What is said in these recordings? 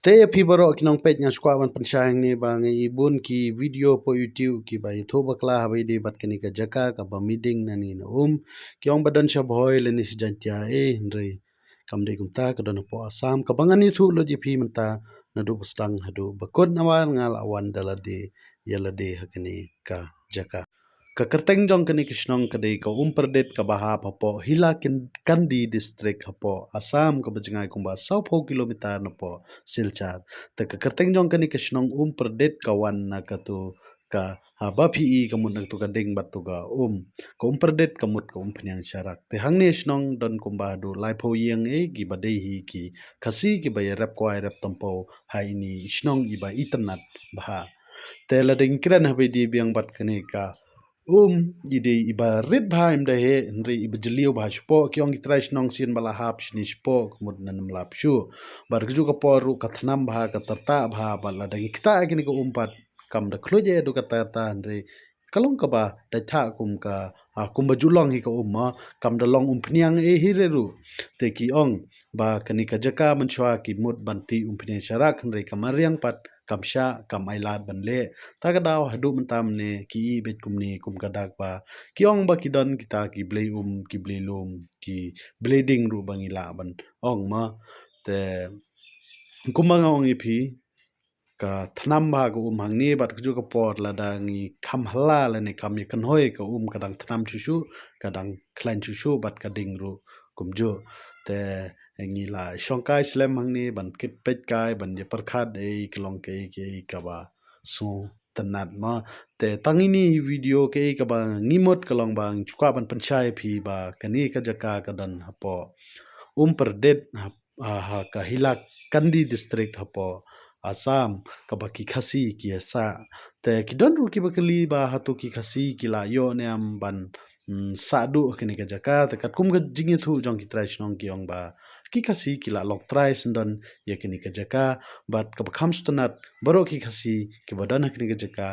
Te phi baro kinong pet nya skwa wan pansyang ni ba ngi ibun ki video po YouTube ki ba YouTube bakla habai di bat kani ka jaka ka ba meeting na ni na kyong badan sya boy le ni si jantia ndre kam de kumta ka don po asam ka bangan ni thu lo ji phi menta na du stang hadu bakut nawan ngal awan dala de yala de hakani ka jaka ka kerteng jong kani kishnong kadai ka umperdet ka baha papo hila kandi distrik hapo asam ka bajengai kumba 100 kilometer na po silchar ta ka kerteng jong kani kishnong umperdet ka wan na ka tu ka bapi ka mun tu ka ding bat tu ka umperdet ka mut ka umpanyang syarak te hangni shnong don kumba du lai pho yeng gi badai hi ki kasi ki ba rap kwai rap tampo hai ni shnong i ba iternat baha te lading kiran habi di biang bat kani ka ide iba rit bha imda he nri iba jeliu bha shpo kyong itrai nong sin bala hap shni shpo kumud nanam lap shu bar kju ka poru ka thnam bha ka tarta bha bala da ikta kini ko umpat kam da khloje du ka ta nri kalong ka ba da tha kum ka kum ba julong hi ka umma kam da long umpniang e hi re ru te ki ong ba kani ka jaka man shwa ki mut banti umpniang sharak nri kamariang pat kamsha kamailat banle tagadaw hadu mentam ne ki bet kumni kum kadak ba kiong ba kidon kita ki blei ki blei lum ki bleeding ru bangila ban ong ma te kumang ong ipi ka thnam ba ko hangni bat kju ka por la da ngi kham hla la ne kam kan hoi ka kadang thnam chu kadang klan chu bat ka ding ru kumjo te ngi la shongkai slam hangni ban kit pet kai ban ye parkhat ei klong ke ka ba so tanat ma te tangini video ke ka ba ngimot kalong bang chukwa ban panchai phi ba kani ka jaka ka dan hapo perdet ha ka hilak kandi district hapo Assam kabaki khasi ki asa te kidon ru ki bakali ba hatu ki khasi ki la yo ne am ban sadu kini ka jaka te kat kum ga jingi thu jong ki trai snong ki ong ba ki khasi ki la lok trai sndon ye kini ka jaka bat ka kham stunat baro ki khasi ki badan kini ka jaka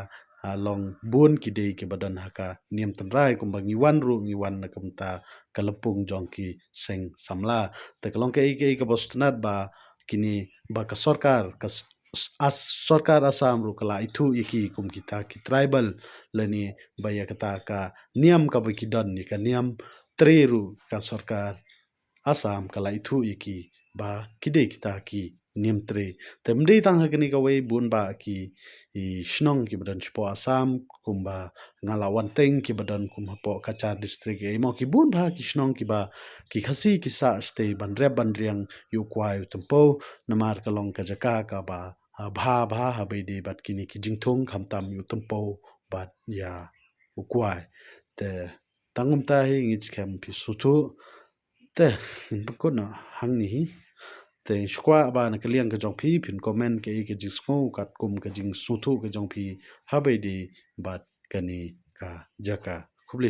long bun ki de ki badan haka niam tan rai kum ba ngiwan ru ngiwan na kamta kalapung jong ki seng samla te kalong ke ka bostunat ba kini ba ka sarkar ka sarkar Assam ru kala itu iki kum kita ki tribal lani baya kata ka niam ka baki don ni ka niam treru ka sarkar Assam kala itu iki ba kide kita ki niam tre temde tang hakani ka wei bun ba ki shnong ki badan spo Assam kumba ngala wanteng ki badan kum hapo kacha district e mo ki bun ba ki shnong ki ba ki khasi ki sa ste ban rep ban riang yu kwai tempo namar kalong ka jaka ka ba bha ha be de bat kini ki jingthong khamtam yu tempo bat ya ukwai te tangum ta hi ngich kem pi suthu te ko na hangni hi te shkwa ba na kaliang ka jong phi phin comment ke jisco kat kum ka jing suthu ka jong phi ha be de bat kani ka jaka khuble